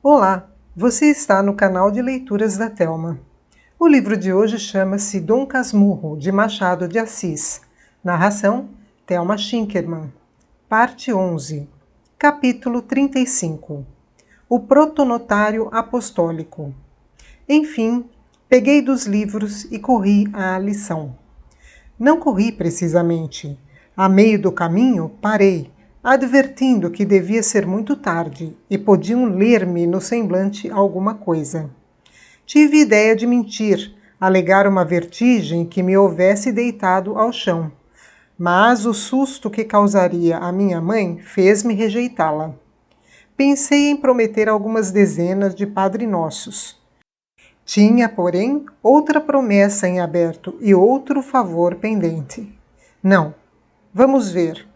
Olá, você está no canal de leituras da Thelma. O livro de hoje chama-se Dom Casmurro, de Machado de Assis. Narração, Thelma Schinkelmann. Parte 11. Capítulo 35. O protonotário apostólico. Enfim, peguei dos livros e corri à lição. Não corri precisamente. A meio do caminho, parei, advertindo que devia ser muito tarde e podiam ler-me no semblante alguma coisa. Tive ideia de mentir, alegar uma vertigem que me houvesse deitado ao chão, mas o susto que causaria à minha mãe fez-me rejeitá-la. Pensei em prometer algumas dezenas de Padre Nossos. Tinha, porém, outra promessa em aberto e outro favor pendente. Não, vamos ver.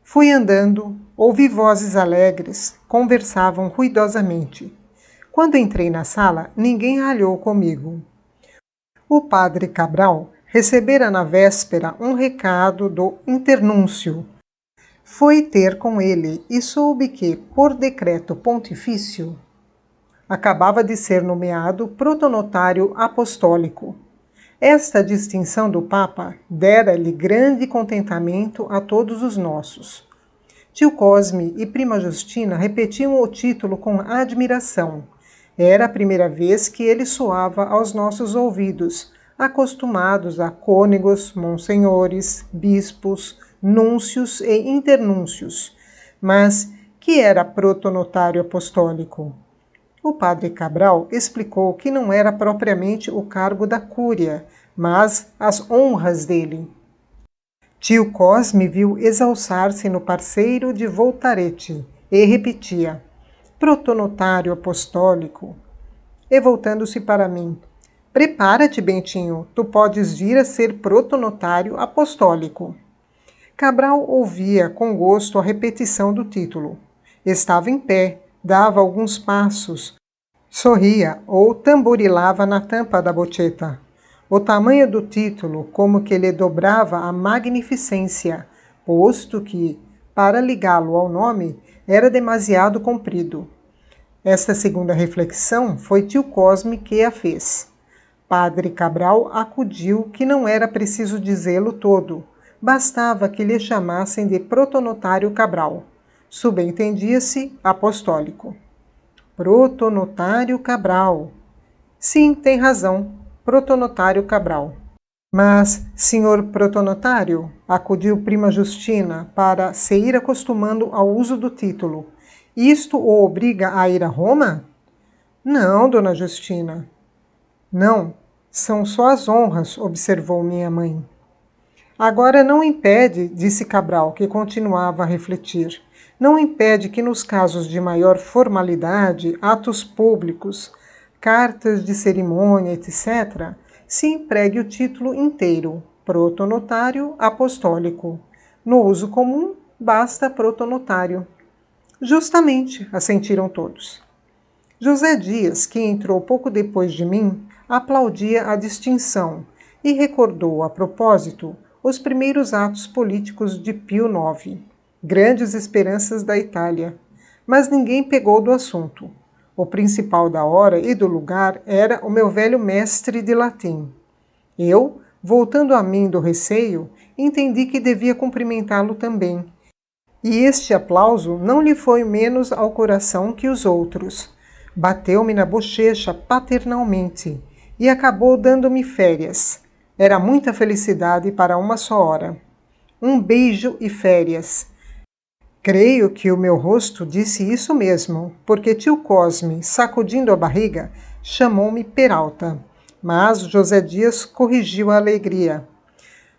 Fui andando, ouvi vozes alegres, conversavam ruidosamente. Quando entrei na sala, ninguém ralhou comigo. O padre Cabral recebera na véspera um recado do internúncio. Foi ter com ele e soube que, por decreto pontifício, acabava de ser nomeado protonotário apostólico. Esta distinção do Papa dera-lhe grande contentamento a todos os nossos. Tio Cosme e prima Justina repetiam o título com admiração. Era a primeira vez que ele soava aos nossos ouvidos, acostumados a cônegos, monsenhores, bispos, núncios e internúncios. Mas que era protonotário apostólico? O padre Cabral explicou que não era propriamente o cargo da cúria, mas as honras dele. Tio Cosme viu exalçar-se no parceiro de Voltarete e repetia: protonotário apostólico. E voltando-se para mim: prepara-te, Bentinho, tu podes vir a ser protonotário apostólico. Cabral ouvia com gosto a repetição do título. Estava em pé, dava alguns passos, sorria ou tamborilava na tampa da bocheta. O tamanho do título, como que lhe dobrava a magnificência, posto que, para ligá-lo ao nome, era demasiado comprido. Esta segunda reflexão foi tio Cosme que a fez. Padre Cabral acudiu que não era preciso dizê-lo todo, bastava que lhe chamassem de protonotário Cabral. Subentendia-se apostólico. Protonotário Cabral. Sim, tem razão, protonotário Cabral. Mas, senhor protonotário, acudiu prima Justina para se ir acostumando ao uso do título. Isto o obriga a ir a Roma? Não, dona Justina. Não, são só as honras, observou minha mãe. Agora não impede, disse Cabral, que continuava a refletir, não impede que nos casos de maior formalidade, atos públicos, cartas de cerimônia, etc., se empregue o título inteiro, protonotário apostólico. No uso comum, basta protonotário. Justamente, assentiram todos. José Dias, que entrou pouco depois de mim, aplaudia a distinção e recordou, a propósito, os primeiros atos políticos de Pio IX, grandes esperanças da Itália. Mas ninguém pegou do assunto. O principal da hora e do lugar era o meu velho mestre de latim. Eu, voltando a mim do receio, entendi que devia cumprimentá-lo também. E este aplauso não lhe foi menos ao coração que os outros. Bateu-me na bochecha paternalmente e acabou dando-me férias. Era muita felicidade para uma só hora. Um beijo e férias. Creio que o meu rosto disse isso mesmo, porque tio Cosme, sacudindo a barriga, chamou-me Peralta. Mas José Dias corrigiu a alegria.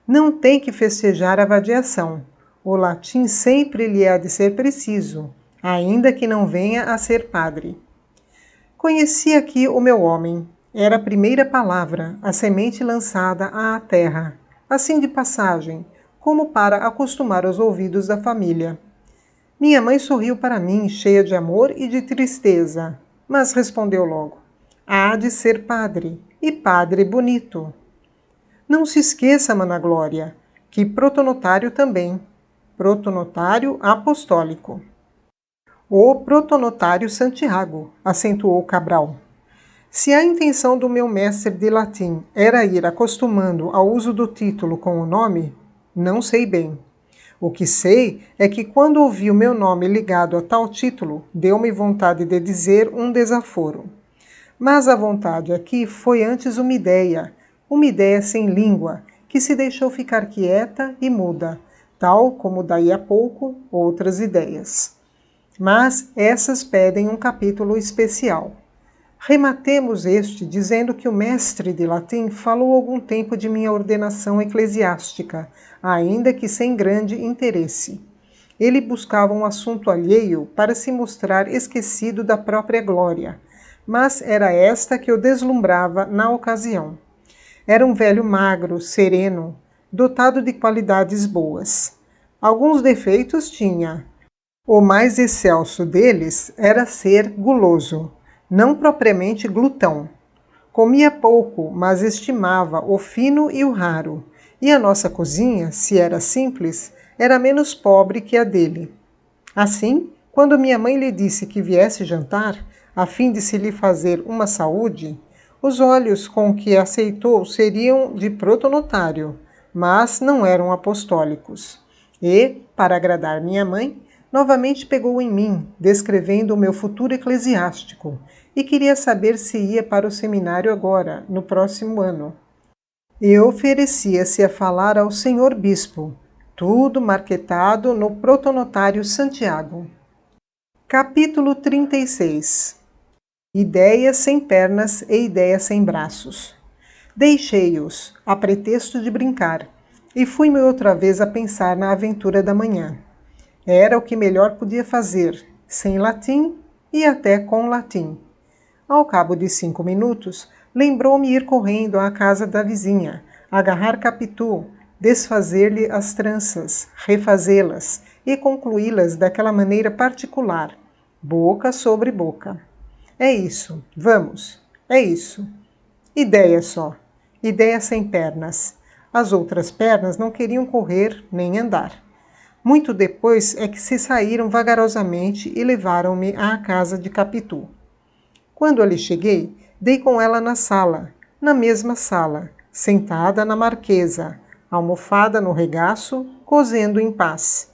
Não tem que festejar a vadiação. O latim sempre lhe há de ser preciso, ainda que não venha a ser padre. Conheci aqui o meu homem. Era a primeira palavra, a semente lançada à terra, assim de passagem, como para acostumar os ouvidos da família. Minha mãe sorriu para mim, cheia de amor e de tristeza, mas respondeu logo: há de ser padre, e padre bonito. Não se esqueça, Mana Glória, que protonotário também, protonotário apostólico. O protonotário Santiago, acentuou Cabral. Se a intenção do meu mestre de latim era ir acostumando ao uso do título com o nome, não sei bem. O que sei é que quando ouvi o meu nome ligado a tal título, deu-me vontade de dizer um desaforo. Mas a vontade aqui foi antes uma ideia sem língua, que se deixou ficar quieta e muda, tal como daí a pouco outras ideias. Mas essas pedem um capítulo especial. Rematemos este dizendo que o mestre de latim falou algum tempo de minha ordenação eclesiástica, ainda que sem grande interesse. Ele buscava um assunto alheio para se mostrar esquecido da própria glória, mas era esta que o deslumbrava na ocasião. Era um velho magro, sereno, dotado de qualidades boas. Alguns defeitos tinha. O mais excelso deles era ser guloso, não propriamente glutão. Comia pouco, mas estimava o fino e o raro, e a nossa cozinha, se era simples, era menos pobre que a dele. Assim, quando minha mãe lhe disse que viesse jantar, a fim de se lhe fazer uma saúde, os olhos com que aceitou seriam de protonotário, mas não eram apostólicos. E, para agradar minha mãe, novamente pegou em mim, descrevendo o meu futuro eclesiástico, e queria saber se ia para o seminário agora, no próximo ano. E oferecia-se a falar ao senhor bispo, tudo marquetado no protonotário Santiago. Capítulo 36. Ideias sem pernas e ideias sem braços. Deixei-os, a pretexto de brincar, e fui-me outra vez a pensar na aventura da manhã. Era o que melhor podia fazer, sem latim e até com latim. Ao cabo de 5 minutos, lembrou-me ir correndo à casa da vizinha, agarrar Capitu, desfazer-lhe as tranças, refazê-las e concluí-las daquela maneira particular, boca sobre boca. É isso, vamos, é isso. Ideia só, ideia sem pernas. As outras pernas não queriam correr nem andar. Muito depois é que se saíram vagarosamente e levaram-me à casa de Capitu. Quando ali cheguei, dei com ela na sala, na mesma sala, sentada na marquesa, almofada no regaço, cozendo em paz.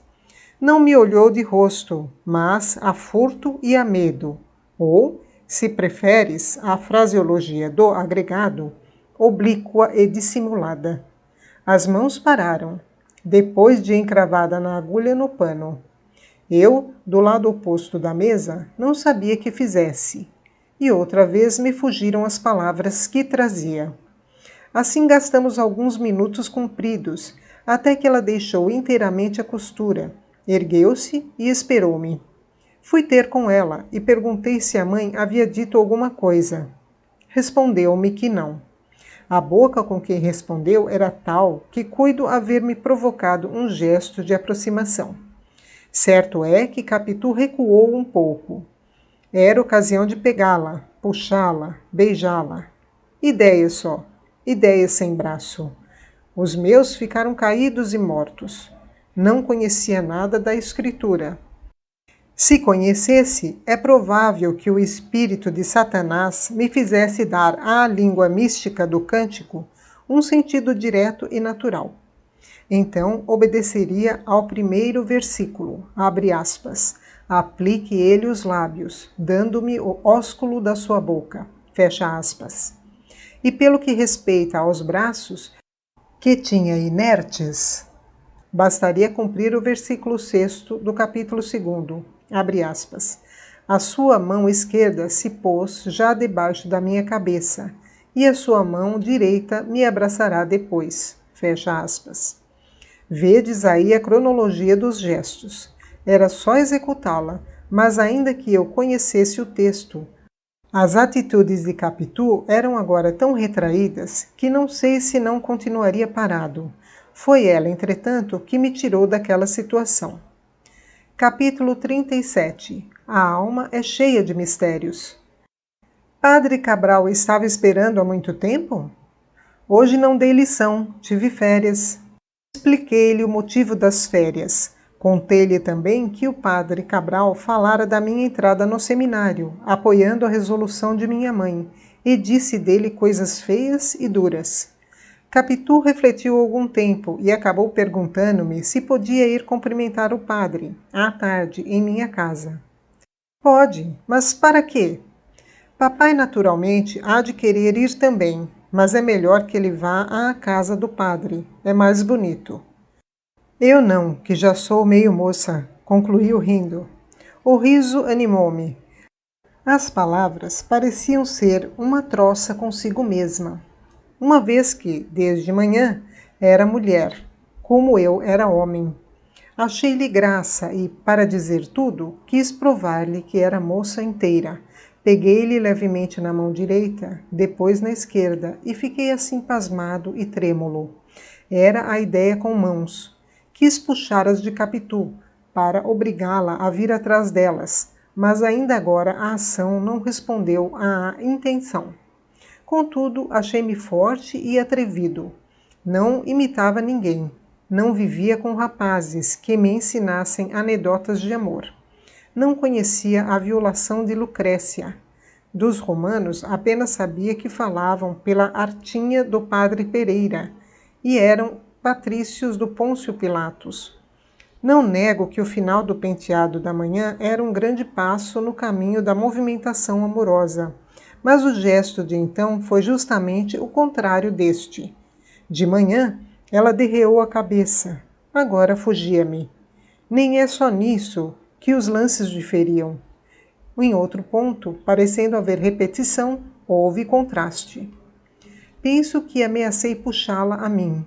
Não me olhou de rosto, mas a furto e a medo, ou, se preferes a fraseologia do agregado, oblíqua e dissimulada. As mãos pararam, depois de encravada na agulha no pano. Eu, do lado oposto da mesa, não sabia que fizesse, e outra vez me fugiram as palavras que trazia. Assim gastamos alguns minutos compridos, até que ela deixou inteiramente a costura, ergueu-se e esperou-me. Fui ter com ela e perguntei se a mãe havia dito alguma coisa. Respondeu-me que não. A boca com que respondeu era tal que cuido haver-me provocado um gesto de aproximação. Certo é que Capitu recuou um pouco. Era ocasião de pegá-la, puxá-la, beijá-la. Ideias só, ideias sem braço. Os meus ficaram caídos e mortos. Não conhecia nada da escritura. Se conhecesse, é provável que o espírito de Satanás me fizesse dar à língua mística do cântico um sentido direto e natural. Então, obedeceria ao primeiro versículo, abre aspas, aplique ele os lábios, dando-me o ósculo da sua boca, fecha aspas. E pelo que respeita aos braços, que tinha inertes, bastaria cumprir o versículo 6º do capítulo 2º, abre aspas. A sua mão esquerda se pôs já debaixo da minha cabeça, e a sua mão direita me abraçará depois, fecha aspas. Vedes aí a cronologia dos gestos. Era só executá-la, mas ainda que eu conhecesse o texto, as atitudes de Capitu eram agora tão retraídas que não sei se não continuaria parado. Foi ela, entretanto, que me tirou daquela situação. Capítulo 37. A alma é cheia de mistérios. Padre Cabral estava esperando há muito tempo? Hoje não dei lição, tive férias. Expliquei-lhe o motivo das férias, Contei-lhe também que o padre Cabral falara da minha entrada no seminário, apoiando a resolução de minha mãe, e disse dele coisas feias e duras. Capitu refletiu algum tempo e acabou perguntando-me se podia ir cumprimentar o padre, à tarde, em minha casa. Pode, mas para quê? Papai naturalmente há de querer ir também, mas é melhor que ele vá à casa do padre, é mais bonito. Eu não, que já sou meio moça, concluiu rindo. O riso animou-me. As palavras pareciam ser uma troça consigo mesma, uma vez que, desde manhã, era mulher, como eu era homem. Achei-lhe graça e, para dizer tudo, quis provar-lhe que era moça inteira. Peguei-lhe levemente na mão direita, depois na esquerda, e fiquei assim pasmado e trêmulo. Era a ideia com mãos. Quis puxar-as de Capitu, para obrigá-la a vir atrás delas, mas ainda agora a ação não respondeu à intenção. Contudo, achei-me forte e atrevido. Não imitava ninguém. Não vivia com rapazes que me ensinassem anedotas de amor. Não conhecia a violação de Lucrécia. Dos romanos apenas sabia que falavam pela artinha do padre Pereira e eram patrícios do Pôncio Pilatos. Não nego que o final do penteado da manhã era um grande passo no caminho da movimentação amorosa, mas o gesto de então foi justamente o contrário deste. De manhã, ela derreou a cabeça. Agora fugia-me. Nem é só nisso que os lances diferiam. Em outro ponto, parecendo haver repetição, houve contraste. Penso que ameacei puxá-la a mim.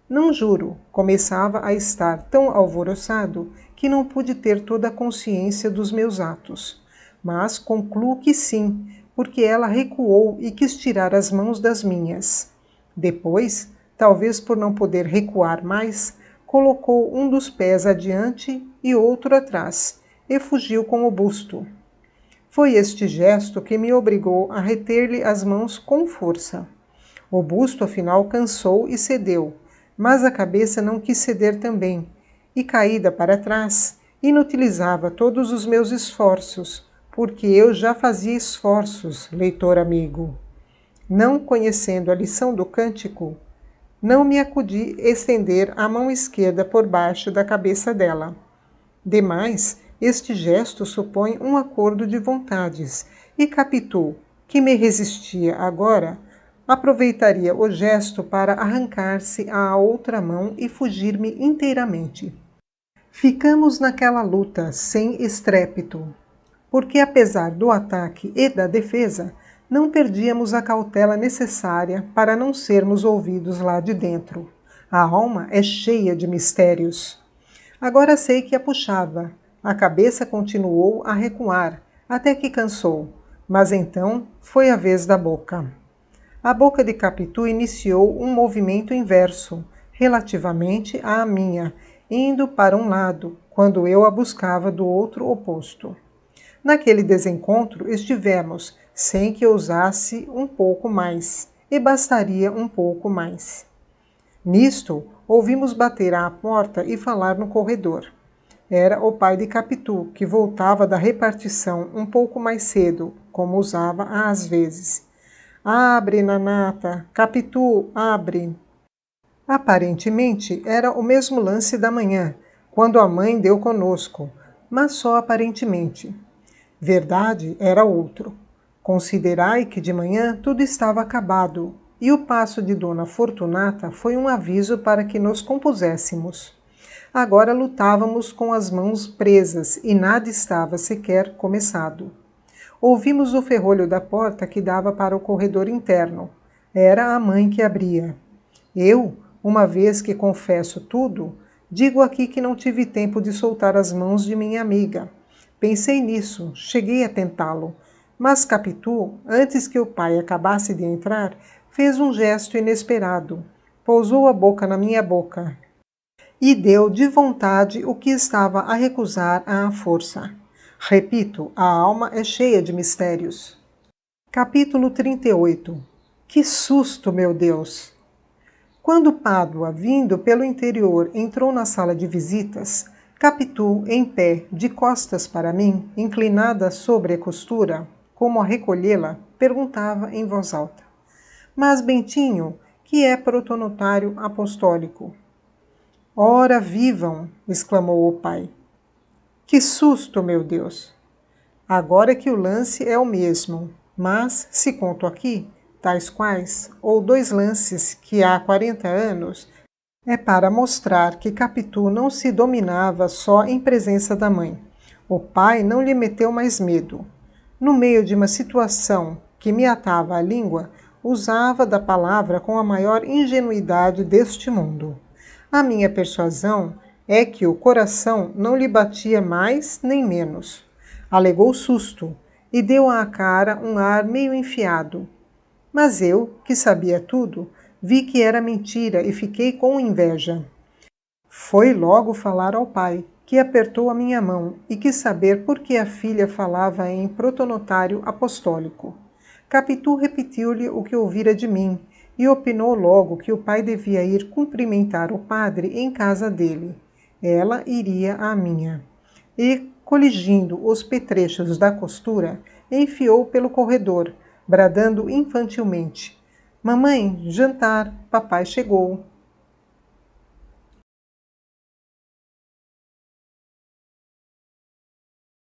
Não juro, começava a estar tão alvoroçado que não pude ter toda a consciência dos meus atos. Mas concluo que sim, porque ela recuou e quis tirar as mãos das minhas. Depois, talvez por não poder recuar mais, colocou um dos pés adiante e outro atrás, e fugiu com o busto. Foi este gesto que me obrigou a reter-lhe as mãos com força. O busto, afinal, cansou e cedeu, mas a cabeça não quis ceder também, e caída para trás, inutilizava todos os meus esforços, porque eu já fazia esforços, leitor amigo. Não conhecendo a lição do cântico, não me acudi estender a mão esquerda por baixo da cabeça dela. Demais, este gesto supõe um acordo de vontades, e Capitu, que me resistia agora, aproveitaria o gesto para arrancar-se à outra mão e fugir-me inteiramente. Ficamos naquela luta sem estrépito, porque apesar do ataque e da defesa, não perdíamos a cautela necessária para não sermos ouvidos lá de dentro. A alma é cheia de mistérios. Agora sei que a puxava. A cabeça continuou a recuar, até que cansou. Mas então foi a vez da boca. A boca de Capitu iniciou um movimento inverso, relativamente à minha, indo para um lado, quando eu a buscava do outro oposto. Naquele desencontro estivemos, sem que ousasse um pouco mais, e bastaria um pouco mais. Nisto, ouvimos bater à porta e falar no corredor. Era o pai de Capitu, que voltava da repartição um pouco mais cedo, como usava às vezes. Abre, Nanata! Capitu, abre! Aparentemente, era o mesmo lance da manhã, quando a mãe deu conosco, mas só aparentemente. Verdade era outro. Considerai que de manhã tudo estava acabado, e o passo de Dona Fortunata foi um aviso para que nos compuséssemos. Agora lutávamos com as mãos presas e nada estava sequer começado. Ouvimos o ferrolho da porta que dava para o corredor interno. Era a mãe que abria. Eu, uma vez que confesso tudo, digo aqui que não tive tempo de soltar as mãos de minha amiga. Pensei nisso, cheguei a tentá-lo, mas Capitu, antes que o pai acabasse de entrar, fez um gesto inesperado. Pousou a boca na minha boca e deu de vontade o que estava a recusar à força. Repito, a alma é cheia de mistérios. Capítulo 38. Que susto, meu Deus! Quando Pádua, vindo pelo interior, entrou na sala de visitas, Capitu, em pé, de costas para mim, inclinada sobre a costura, como a recolhê-la, perguntava em voz alta: Mas, Bentinho, que é protonotário apostólico? Ora, vivam! Exclamou o pai. Que susto, meu Deus! Agora que o lance é o mesmo, mas se conto aqui, tais quais, ou 2 lances que há 40 anos, é para mostrar que Capitu não se dominava só em presença da mãe. O pai não lhe meteu mais medo. No meio de uma situação que me atava a língua, usava da palavra com a maior ingenuidade deste mundo. A minha persuasão é que o coração não lhe batia mais nem menos. Alegou susto e deu à cara um ar meio enfiado. Mas eu, que sabia tudo, vi que era mentira e fiquei com inveja. Foi logo falar ao pai, que apertou a minha mão e quis saber por que a filha falava em protonotário apostólico. Capitu repetiu-lhe o que ouvira de mim e opinou logo que o pai devia ir cumprimentar o padre em casa dele. Ela iria à minha. E, coligindo os petrechos da costura, enfiou pelo corredor, bradando infantilmente: Mamãe, jantar, papai chegou.